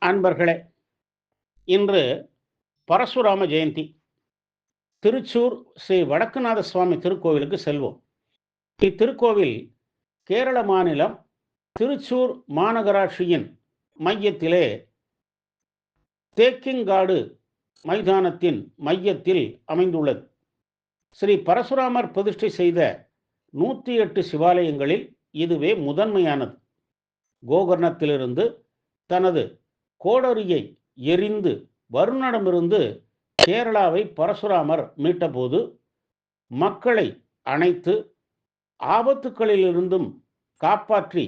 அன்பர்களே, இன்று பரசுராம ஜெயந்தி. திருச்சூர் ஸ்ரீ வடக்குநாத சுவாமி திருக்கோவிலுக்கு செல்வோம். இத்திருக்கோவில் கேரள மாநிலம் திருச்சூர் மாநகராட்சியின் மையத்திலே தேக்கிங்காடு மைதானத்தின் மையத்தில் அமைந்துள்ளது. ஸ்ரீ பரசுராமர் பிரதிஷ்டை செய்த 108 சிவாலயங்களில் இதுவே முதன்மையானது. கோகர்ணத்திலிருந்து தனது கோடரியை எரிந்து வருணனிடமிருந்து கேரளாவை பரசுராமர் மீட்டபோது மக்களை அனைத்து ஆபத்துக்களிலிருந்தும் காப்பாற்றி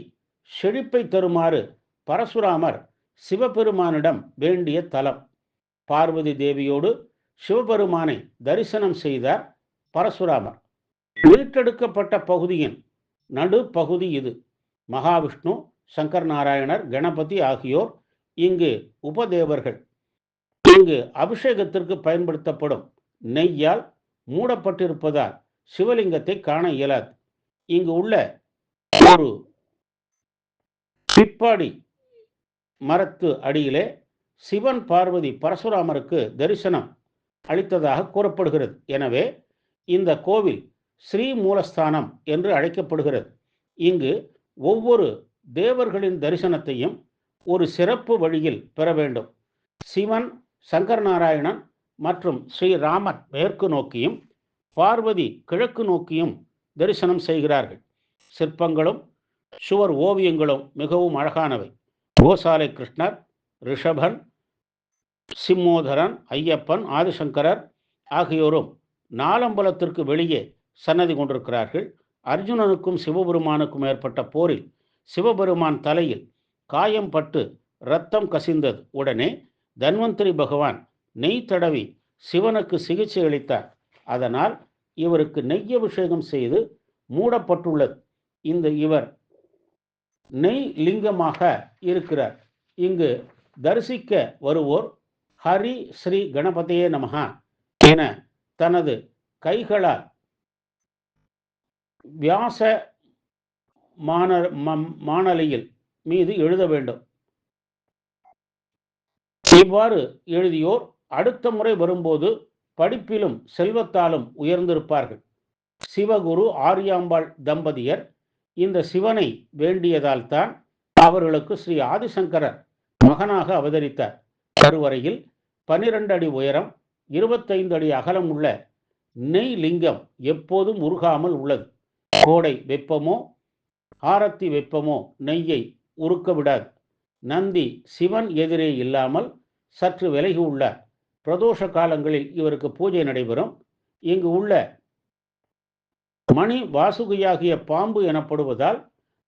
செழிப்பை தருமாறு பரசுராமர் சிவபெருமானிடம் வேண்டிய தலம். பார்வதி தேவியோடு சிவபெருமானை தரிசனம் செய்தார் பரசுராமர். மீட்டெடுக்கப்பட்ட பகுதியின் நடுப்பகுதி இது. மகாவிஷ்ணு, சங்கர் நாராயணர், கணபதி ஆகியோர் இங்கு உபதேவர்கள். இங்கு அபிஷேகத்திற்கு பயன்படுத்தப்படும் நெய்யால் மூடப்பட்டிருப்பதால் சிவலிங்கத்தை காண இயலாது. இங்கு உள்ள ஒரு பிப்பாடி மரத்து அடியிலே சிவன் பார்வதி பரசுராமருக்கு தரிசனம் அளித்ததாக கூறப்படுகிறது. எனவே இந்த கோவில் ஸ்ரீ மூலஸ்தானம் என்று அழைக்கப்படுகிறது. இங்கு ஒவ்வொரு தேவர்களின் தரிசனத்தையும் ஒரு சிறப்பு வழியில் பெற வேண்டும். சிவன், சங்கர் நாராயணன் மற்றும் ஸ்ரீராமன் மேற்கு நோக்கியும் பார்வதி கிழக்கு நோக்கியும் தரிசனம் செய்கிறார்கள். சிற்பங்களும் சுவர் ஓவியங்களும் மிகவும் அழகானவை. கோசாலை கிருஷ்ணர், ரிஷபன், சிம்மோதரன், ஐயப்பன், ஆதிசங்கரர் ஆகியோரும் நாலம்பலத்திற்கு வெளியே சன்னதி கொண்டிருக்கிறார்கள். அர்ஜுனனுக்கும் சிவபெருமானுக்கும் ஏற்பட்ட போரில் சிவபெருமான் தலையில் காயம் பட்டு இரத்தம் கசிந்தது. உடனே தன்வந்திரி பகவான் நெய் தடவி சிவனுக்கு சிகிச்சை அளித்தார். அதனால் இவருக்கு நெய் அபிஷேகம் செய்து மூடப்பட்டுள்ளது. இவர் நெய் லிங்கமாக இருக்கிறார். இங்கு தரிசிக்க வருவோர் ஹரி ஸ்ரீ கணபதியே நமஹா என தனது கைகளால் வியாச மானலியில் மீது எழுத வேண்டும். இவ்வாறு எழுதியோர் அடுத்த முறை வரும்போது படிப்பிலும் செல்வத்தாலும் உயர்ந்திருப்பார்கள். சிவகுரு ஆரியாம்பாள் தம்பதியர் இந்த சிவனை வேண்டியதால் தான் அவர்களுக்கு ஸ்ரீ ஆதிசங்கரர் மகனாக அவதரித்தார். கருவறையில் 12 அடி உயரம், 25 அடி அகலம் உள்ள நெய் லிங்கம் எப்போதும் உருகாமல் உள்ளது. கோடை வெப்பமோ ஆரத்தி வெப்பமோ நெய்யை உருக்க விடாது. நந்தி சிவன் எதிரே இல்லாமல் சற்று விலகி உள்ளார். பிரதோஷ காலங்களில் இவருக்கு பூஜை நடைபெறும். இங்கு உள்ள மணி வாசுகியாகிய பாம்பு எனப்படுவதால்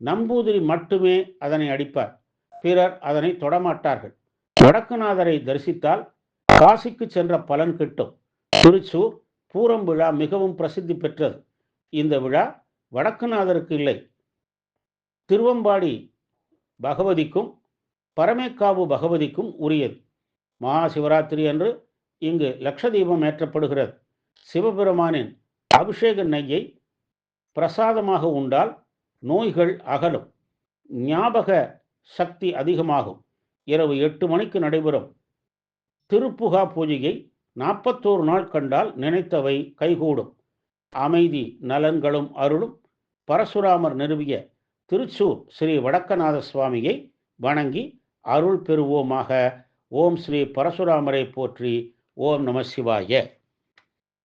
நம்பூதிரி மட்டுமே அதனை அடிப்பார். பிறர் அதனை தொடமாட்டார்கள். வடக்குநாதரை தரிசித்தால் காசிக்கு சென்ற பலன் கிட்டும். திருச்சூர் பூரம் விழா மிகவும் பிரசித்தி பெற்றது. இந்த விழா வடக்குநாதருக்கு இல்லை, திருவம்பாடி பகவதிக்கும் பரமேக்காவு பகவதிக்கும் உரியது. மகா சிவராத்திரி அன்று இங்கு லட்சதீபம் ஏற்றப்படுகிறது. சிவபெருமானின் அபிஷேக நெய்யை பிரசாதமாக உண்டால் நோய்கள் அகலும், ஞாபக சக்தி அதிகமாகும். இரவு 8 மணிக்கு நடைபெறும் திருப்புகா பூஜையை 41 நாள் கண்டால் நினைத்தவை கைகூடும். அமைதி, நலன்களும் அருளும் பரசுராமர் நிறுவிய திருச்சூர் ஸ்ரீ வடக்கநாத சுவாமியை வணங்கி அருள் பெறுவோமாக. ஓம் ஸ்ரீ பரசுராமரை போற்றி. ஓம் நம சிவாய.